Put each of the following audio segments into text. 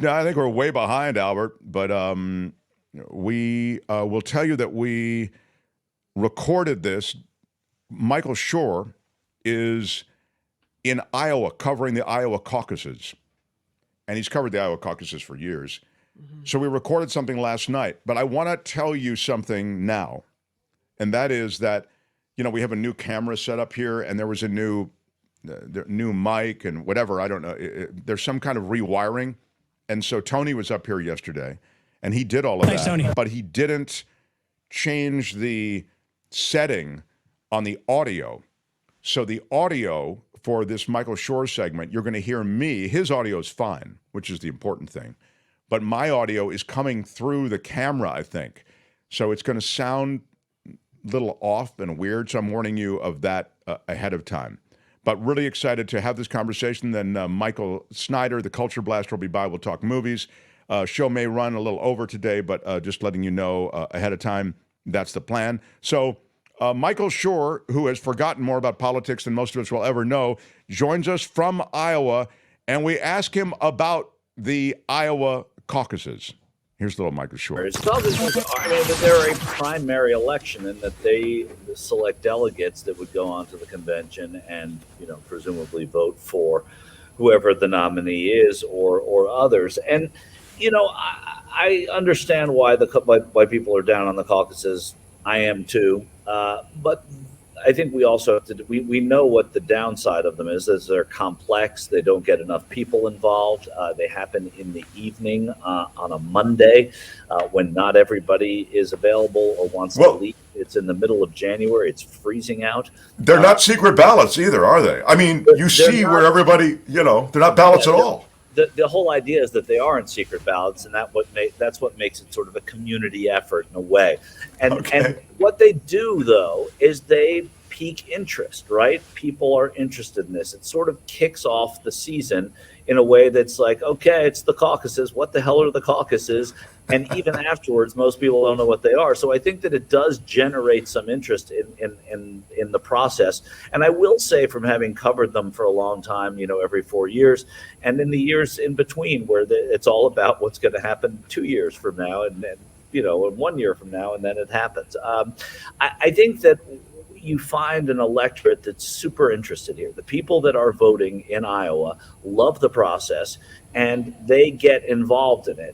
No, I think we're way behind, Albert. But we will tell you that we recorded this. Michael Shure is in Iowa covering the Iowa caucuses. And he's covered the Iowa caucuses for years. So we recorded something last night. But I want to tell you something now. And that is that, we have a new camera set up here, and there was a new mic and whatever. I don't know. There's some kind of rewiring. And so Tony was up here yesterday, and he did all of that. Tony. But he didn't change the setting on the audio. So the audio for this Michael Shure segment, you're going to hear me. His audio is fine, which is the important thing. But my audio is coming through the camera, I think. So it's going to sound a little off and weird. So I'm warning you of that ahead of time. But really excited to have this conversation. Then Michael Snyder, the Culture Blaster, will be by. We'll talk movies. Show may run a little over today, but just letting you know ahead of time, that's the plan. So Michael Shure, who has forgotten more about politics than most of us will ever know, joins us from Iowa, and we ask him about the Iowa caucuses. Here's little Michael Shure. They're a primary election in that they select delegates that would go onto the convention and, presumably vote for whoever the nominee is or others. And, I understand why why people are down on the caucuses. I am too. But I think we also have to, we know what the downside of them is they're complex. They don't get enough people involved. They happen in the evening on a Monday when not everybody is available or wants to leave. It's in the middle of January. It's freezing out. They're not secret ballots either, are they? I mean, you see where everybody, they're not ballots at all. The whole idea is that they aren't secret ballots, and that's what makes it sort of a community effort in a way. And what they do, though, is they pique interest, right? People are interested in this. It sort of kicks off the season in a way that's like, okay, it's the caucuses. What the hell are the caucuses? And even afterwards, most people don't know what they are. So I think that it does generate some interest in the process. And I will say, from having covered them for a long time, every 4 years, and in the years in between, where it's all about what's going to happen 2 years from now, and then, and 1 year from now, and then it happens. I think that you find an electorate that's super interested here. The people that are voting in Iowa love the process, and they get involved in it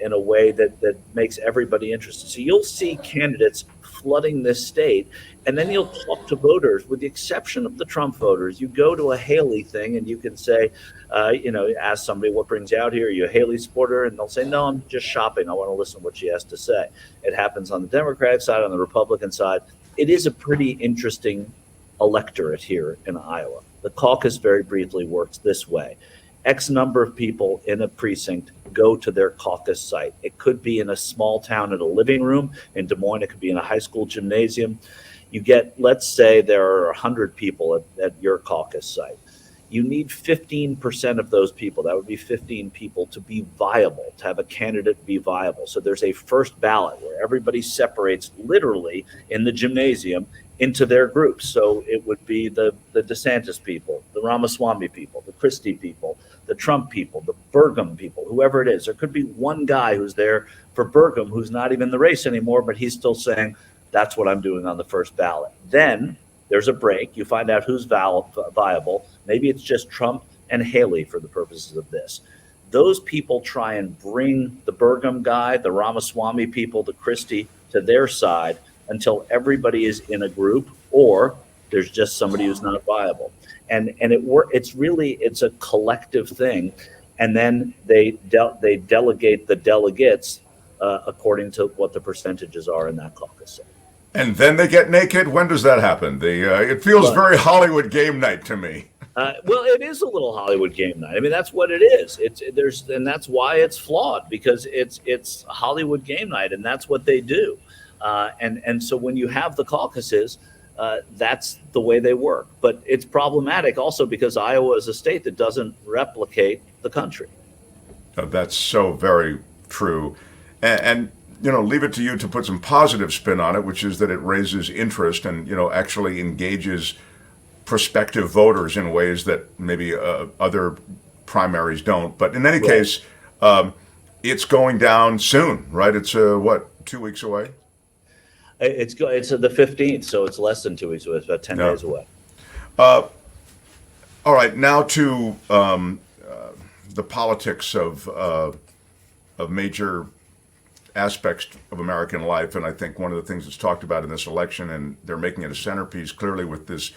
in a way that makes everybody interested. So you'll see candidates flooding this state, and then you'll talk to voters, with the exception of the Trump voters. You go to a Haley thing, and you can say, ask somebody, what brings you out here? Are you a Haley supporter? And they'll say, no, I'm just shopping. I want to listen to what she has to say. It happens on the Democratic side, on the Republican side. It is a pretty interesting electorate here in Iowa. The caucus, very briefly, works this way. X number of people in a precinct go to their caucus site. It could be in a small town at a living room. In Des Moines, it could be in a high school gymnasium. You get, let's say there are 100 people at your caucus site. You need 15% of those people, that would be 15 people, to be viable, to have a candidate be viable. So there's a first ballot where everybody separates literally in the gymnasium into their groups. So it would be the DeSantis people, the Ramaswamy people, the Christie people, the Trump people, the Burgum people, whoever it is. There could be one guy who's there for Burgum who's not even in the race anymore, but he's still saying, that's what I'm doing on the first ballot. Then there's a break. You find out who's viable. Maybe it's just Trump and Haley for the purposes of this. Those people try and bring the Burgum guy, the Ramaswamy people, the Christie to their side until everybody is in a group, or there's just somebody who's not viable. And it's a collective thing. And then they delegate the delegates according to what the percentages are in that caucus. And then they get naked? When does that happen? It feels very Hollywood game night to me. Well, it is a little Hollywood game night. I mean, that's what it is. And that's why it's flawed, because it's Hollywood game night, and that's what they do. And so when you have the caucuses, that's the way they work. But it's problematic also because Iowa is a state that doesn't replicate the country. That's so very true. And leave it to you to put some positive spin on it, which is that it raises interest and, actually engages prospective voters in ways that maybe other primaries don't. But in any case, It's going down soon, right? It's what, 2 weeks away? It's the 15th, so it's less than 2 weeks away. It's about 10 No. days away. All right, now to the politics of major aspects of American life, and I think one of the things that's talked about in this election, and they're making it a centerpiece clearly with this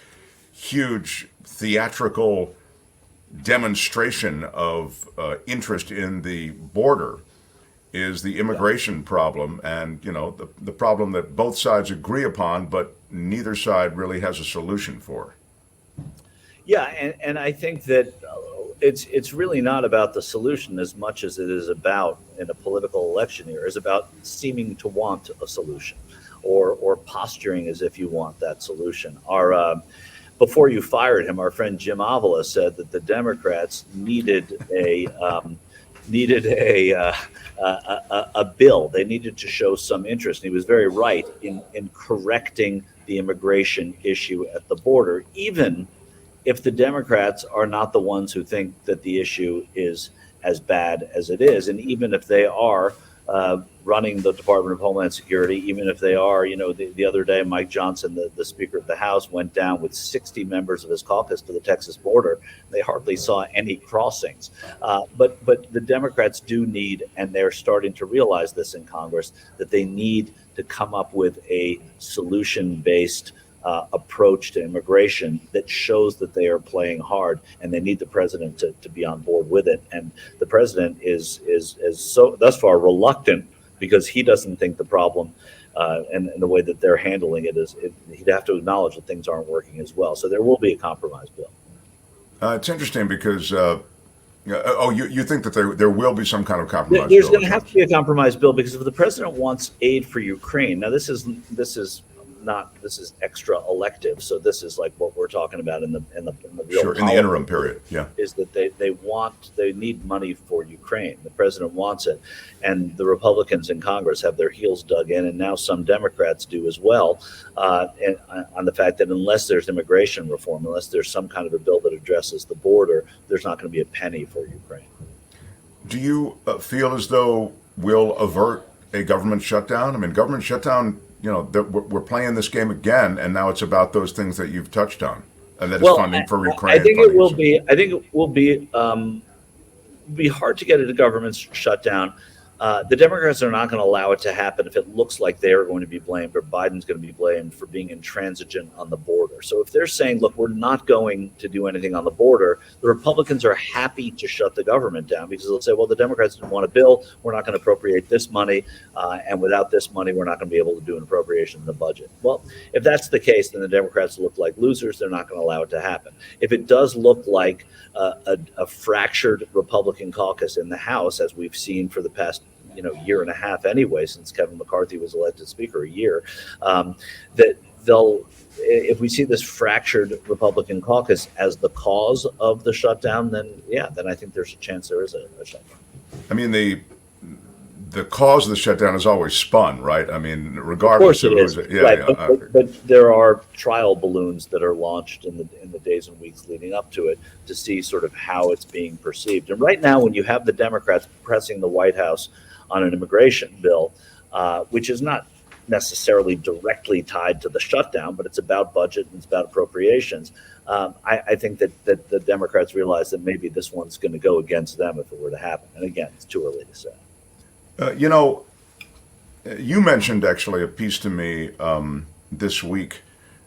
huge theatrical demonstration of interest in the border, is the immigration problem, and the problem that both sides agree upon, but neither side really has a solution for. Yeah, and I think that it's really not about the solution as much as it is about, in a political election year, is about seeming to want a solution, or posturing as if you want that solution. Before you fired him, our friend Jim Avila said that the Democrats needed a bill. They needed to show some interest. And he was very right in correcting the immigration issue at the border, even if the Democrats are not the ones who think that the issue is as bad as it is, and even if they are running the Department of Homeland Security, even if they are, the other day, Mike Johnson, the Speaker of the House, went down with 60 members of his caucus to the Texas border. They hardly saw any crossings. But the Democrats do need, and they're starting to realize this in Congress, that they need to come up with a solution-based approach to immigration that shows that they are playing hard, and they need the president to be on board with it. And the president is so thus far reluctant, because he doesn't think the problem and the way that they're handling it he'd have to acknowledge that things aren't working as well. So there will be a compromise bill. It's interesting because you think that there will be some kind of compromise There's bill? going to have to be a compromise bill, because if the president wants aid for Ukraine, now this is extra elective, so this is like what we're talking about in the real Sure, in the interim period. Yeah, is that they need money for Ukraine. The president wants it, and the Republicans in Congress have their heels dug in, and now some Democrats do as well, and on the fact that unless there's immigration reform, unless there's some kind of a bill that addresses the border, there's not going to be a penny for Ukraine. Do you feel as though we'll avert a government shutdown? I mean, government shutdown, we're playing this game again, and now it's about those things that you've touched on, and that is funding for Ukraine. I think it will be. I think it will be hard to get a government shutdown. The Democrats are not going to allow it to happen if it looks like they are going to be blamed, or Biden's going to be blamed for being intransigent on the border. So if they're saying, look, we're not going to do anything on the border, the Republicans are happy to shut the government down, because they'll say, well, the Democrats didn't want a bill, we're not going to appropriate this money, and without this money, we're not going to be able to do an appropriation in the budget. Well, if that's the case, then the Democrats look like losers. They're not going to allow it to happen. If it does look like a fractured Republican caucus in the House, as we've seen for the past year and a half anyway, since Kevin McCarthy was elected Speaker, a year, that if we see this fractured Republican caucus as the cause of the shutdown, then I think there's a chance there is a shutdown. I mean, the cause of the shutdown is always spun, right? I mean, regardless of course it is. Right. But there are trial balloons that are launched in the days and weeks leading up to it, to see sort of how it's being perceived. And right now, when you have the Democrats pressing the White House on an immigration bill, which is not necessarily directly tied to the shutdown, but it's about budget and it's about appropriations. I think that the Democrats realize that maybe this one's going to go against them if it were to happen. And again, it's too early to say. You mentioned actually a piece to me this week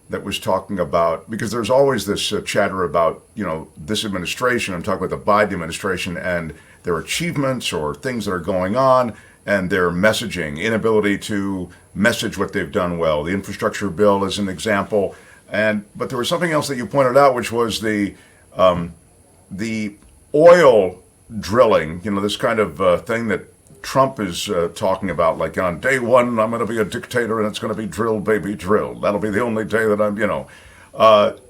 that was talking about, because there's always this chatter about, this administration, I'm talking about the Biden administration and their achievements or things that are going on, and their messaging, inability to message what they've done well. The infrastructure bill is an example. But there was something else that you pointed out, which was the oil drilling, this kind of thing that Trump is talking about, like on day one, I'm going to be a dictator and it's going to be drill, baby, drill. That'll be the only day that I'm,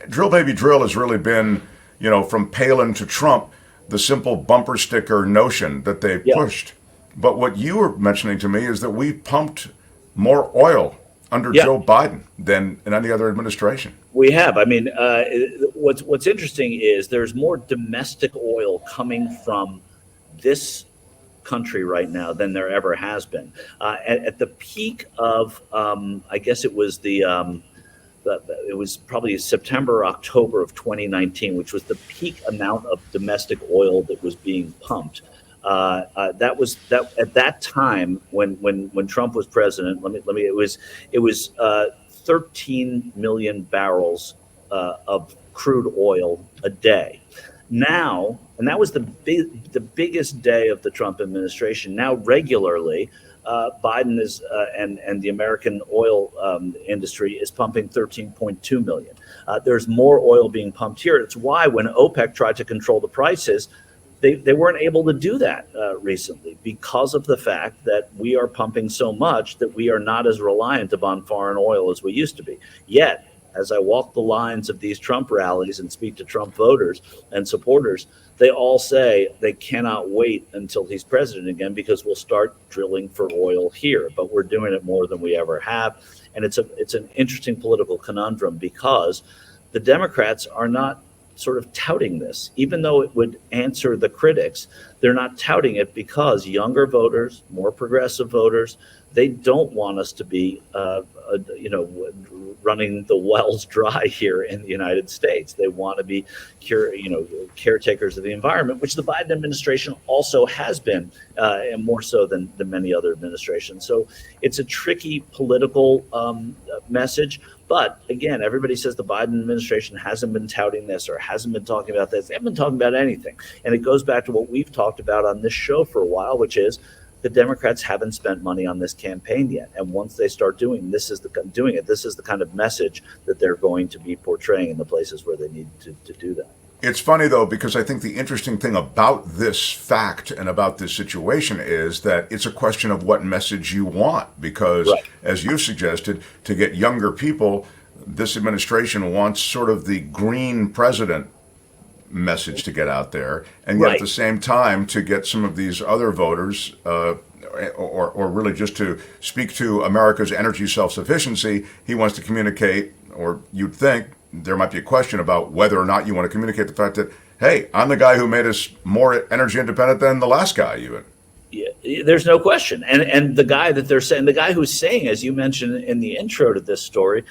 drill, baby, drill has really been, from Palin to Trump, the simple bumper sticker notion that they've pushed. But what you were mentioning to me is that we pumped more oil under Joe Biden than in any other administration. We have. I mean, what's interesting is there's more domestic oil coming from this country right now than there ever has been. At the peak of, I guess it was it was probably September, October of 2019, which was the peak amount of domestic oil that was being pumped. That was that at that time when Trump was president. It was 13 million barrels of crude oil a day. Now, and that was the biggest day of the Trump administration. Now, regularly, Biden is and the American oil industry is pumping 13.2 million. There's more oil being pumped here. It's why when OPEC tried to control the prices, they weren't able to do that recently because of the fact that we are pumping so much that we are not as reliant upon foreign oil as we used to be. Yet, as I walk the lines of these Trump rallies and speak to Trump voters and supporters, they all say they cannot wait until he's president again because we'll start drilling for oil here. But we're doing it more than we ever have. And it's an interesting political conundrum because the Democrats are not sort of touting this, even though it would answer the critics. They're not touting it because younger voters, more progressive voters, they don't want us to be, running the wells dry here in the United States. They want to be, caretakers of the environment, which the Biden administration also has been, and more so than many other administrations. So it's a tricky political message. But again, everybody says the Biden administration hasn't been touting this or hasn't been talking about this. They haven't been talking about anything. And it goes back to what we've talked about on this show for a while, which is the Democrats haven't spent money on this campaign yet. And once they start doing this is the kind of message that they're going to be portraying in the places where they need to do that. It's funny, though, because I think the interesting thing about this fact and about this situation is that it's a question of what message you want. Because, right, as you suggested, to get younger people, this administration wants sort of the green president message to get out there. And yet, right, at the same time, to get some of these other voters, or really just to speak to America's energy self-sufficiency, he wants to communicate, or you'd think, there might be a question about whether or not you want to communicate the fact that, hey, I'm the guy who made us more energy independent than the last guy even. Yeah, there's no question. And the guy that they're saying, the guy who's saying, as you mentioned in the intro to this story,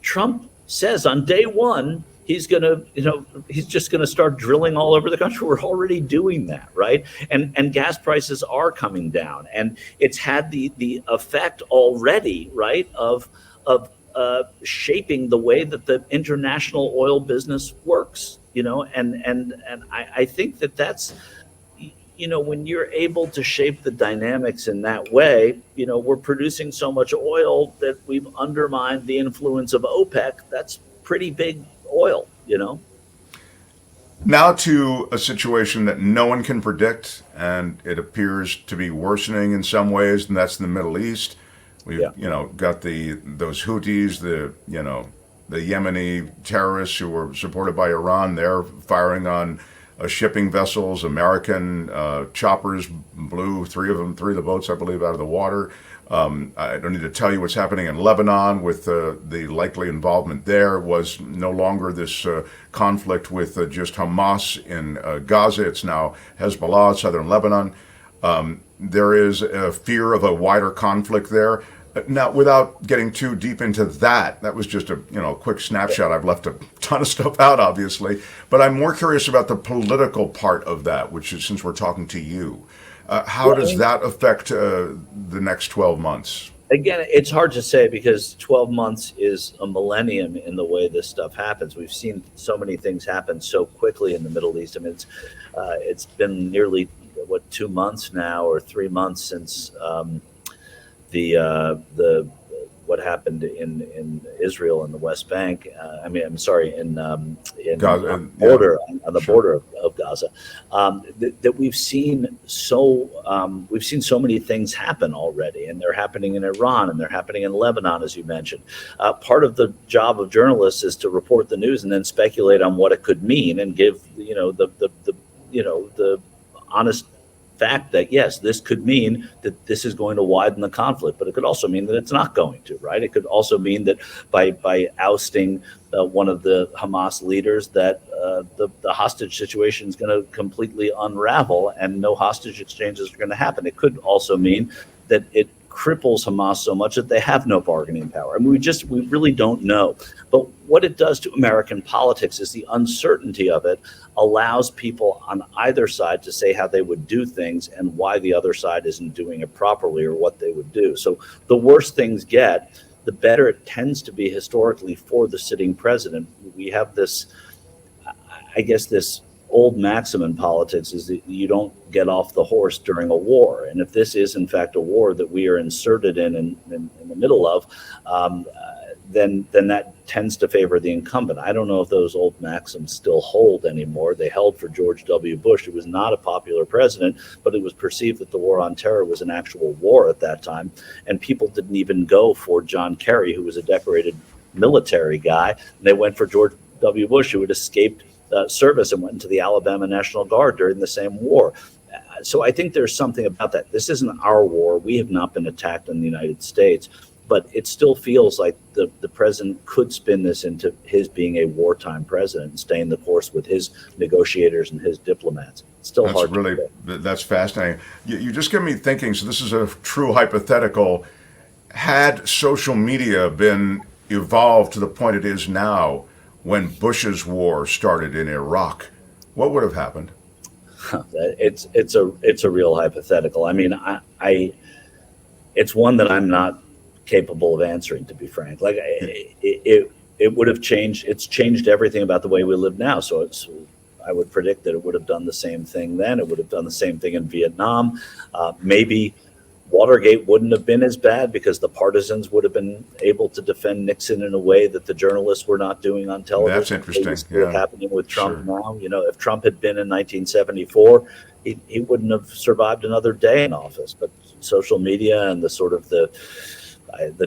Trump says on day one, he's just going to start drilling all over the country. We're already doing that, right? And gas prices are coming down. And it's had the effect already, right, of shaping the way that the international oil business works, and I think that's, when you're able to shape the dynamics in that way, we're producing so much oil that we've undermined the influence of OPEC. That's pretty big oil, Now to a situation that no one can predict, and it appears to be worsening in some ways, and that's in the Middle East. We've, got those Houthis, the Yemeni terrorists who were supported by Iran. They're firing on shipping vessels. American choppers blew three of the boats, I believe, out of the water. I don't need to tell you what's happening in Lebanon with the likely involvement there. Was no longer this conflict with just Hamas in Gaza. It's now Hezbollah, southern Lebanon. There is a fear of a wider conflict there. Now, without getting too deep into that was just a quick snapshot. I've left a ton of stuff out, obviously, but I'm more curious about the political part of that, which is, since we're talking to you, how does that affect the next 12 months? Again, it's hard to say because 12 months is a millennium in the way this stuff happens. We've seen so many things happen so quickly in the Middle East. I mean, it's been nearly 2 months now, or 3 months since the what happened in Israel and the West Bank. In Gaza, on the border of Gaza. That we've seen so many things happen already, and they're happening in Iran, and they're happening in Lebanon, as you mentioned. Part of the job of journalists is to report the news and then speculate on what it could mean and give the honest fact that, yes, this could mean that this is going to widen the conflict, but it could also mean that it's not going to, right? It could also mean that by ousting one of the Hamas leaders, that the hostage situation is going to completely unravel and no hostage exchanges are going to happen. It could also mean that it cripples Hamas so much that they have no bargaining power. I mean, we really don't know. But what it does to American politics is the uncertainty of it allows people on either side to say how they would do things and why the other side isn't doing it properly or what they would do. So the worse things get, the better it tends to be historically for the sitting president. We have this, I guess, this old maxim in politics is that you don't get off the horse during a war. And if this is in fact a war that we are inserted in the middle of, then that tends to favor the incumbent. I don't know if those old maxims still hold anymore. They held for George W. Bush, who was not a popular president, but it was perceived that the war on terror was an actual war at that time. And people didn't even go for John Kerry, who was a decorated military guy. And they went for George W. Bush, who had escaped service and went into the Alabama National Guard during the same war. So I think there's something about that. This isn't our war. We have not been attacked in the United States, but it still feels like the president could spin this into his being a wartime president and staying the course with his negotiators and his diplomats. It's still That's hard really, to that's fascinating. You just get me thinking, so this is a true hypothetical. Had social media been evolved to the point it is now, when Bush's war started in Iraq, what would have happened? It's a real hypothetical. I mean, I it's one that I'm not capable of answering, to be frank. Like it would have changed. It's changed everything about the way we live now. So I would predict that it would have done the same thing then. It would have done the same thing in Vietnam. Maybe Watergate wouldn't have been as bad because the partisans would have been able to defend Nixon in a way that the journalists were not doing on television. That's interesting. It's happening with Trump now. You know, if Trump had been in 1974, he wouldn't have survived another day in office. But social media and the sort of the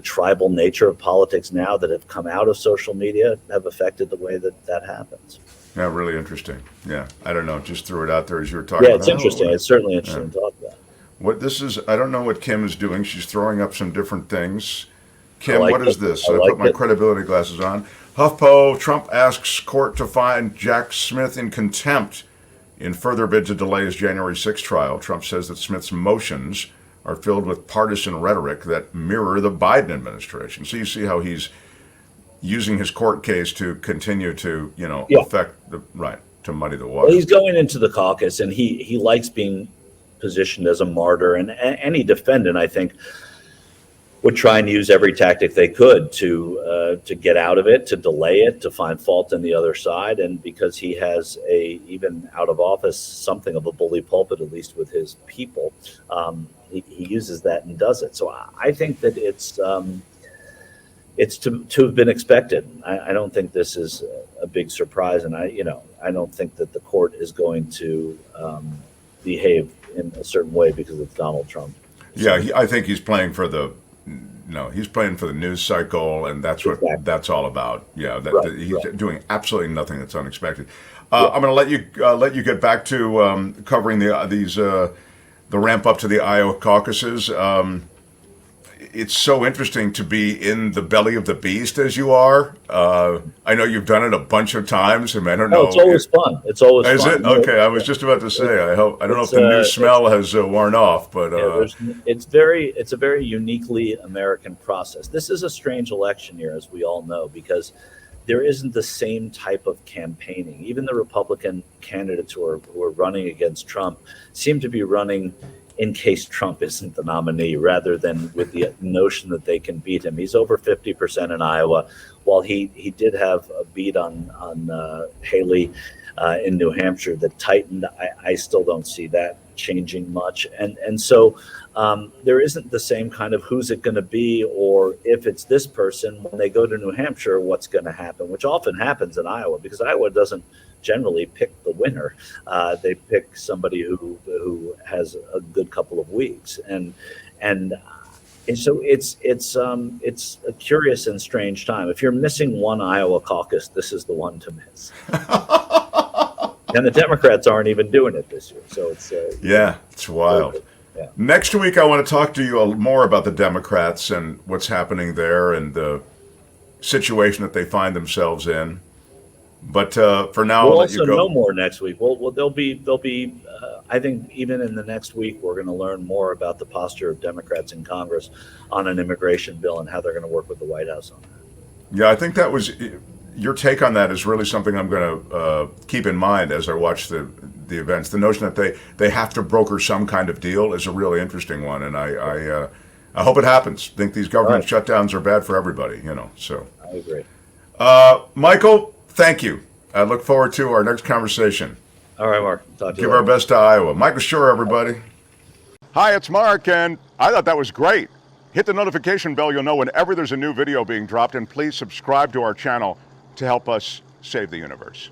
tribal nature of politics now that have come out of social media have affected the way that happens. Yeah, really interesting. Yeah, I don't know. Just threw it out there as you were talking. Yeah, it's interesting. It's certainly interesting to talk about. What this is, I don't know what Kim is doing. She's throwing up some different things. Kim, like what is it. this? I I like put my it. credibility glasses on. HuffPo, Trump asks court to find Jack Smith in contempt in further bid to delay his January 6th trial. Trump says that Smith's motions are filled with partisan rhetoric that mirror the Biden administration. So you see how he's using his court case to continue to, affect to muddy the water. Well, he's going into the caucus, and he likes being positioned as a martyr, and any defendant, I think, would try and use every tactic they could to get out of it, to delay it, to find fault in the other side. And because he has even out of office, something of a bully pulpit, at least with his people, he uses that and does it. So I think that it's to have been expected. I don't think this is a big surprise, and I don't think that the court is going to behave in a certain way because it's Donald Trump. Yeah, I think he's playing for the news cycle, and that's what that's all about. Yeah, he's doing absolutely nothing that's unexpected. I'm going to let you get back to covering the ramp up to the Iowa caucuses. It's so interesting to be in the belly of the beast as you are. I know you've done it a bunch of times, and I don't know. It's always fun. It's always Is fun. it? Okay, I was just about to say. I don't know if the new smell has worn off, but it's a very uniquely American process. This is a strange election year, as we all know, because there isn't the same type of campaigning. Even the Republican candidates who are running against Trump seem to be running in case Trump isn't the nominee, rather than with the notion that they can beat him. He's over 50% in Iowa. While he did have a beat on Haley in New Hampshire that tightened, I still don't see that changing much. And so there isn't the same kind of who's it going to be, or if it's this person, when they go to New Hampshire, what's going to happen, which often happens in Iowa, because Iowa doesn't generally pick the winner. They pick somebody who has a good couple of weeks, and so it's a curious and strange time. If you're missing one Iowa caucus, this is the one to miss. And the Democrats aren't even doing it this year. So it's Yeah, it's wild. Yeah. Next week, I want to talk to you more about the Democrats and what's happening there and the situation that they find themselves in. But for now, We'll I'll let you also go. know more next week. Well, there'll be. I think even in the next week, we're going to learn more about the posture of Democrats in Congress on an immigration bill and how they're going to work with the White House on that. Yeah, I think that was your take on that is really something I'm going to keep in mind as I watch the events. The notion that they have to broker some kind of deal is a really interesting one, and I hope it happens. I think these government shutdowns are bad for everybody, So I agree. Michael, thank you. I look forward to our next conversation. All right, Mark. Talk to you Give later. our best to Iowa. Michael Shure, everybody. Hi, it's Mark, and I thought that was great. Hit the notification bell. You'll know whenever there's a new video being dropped, and please subscribe to our channel to help us save the universe.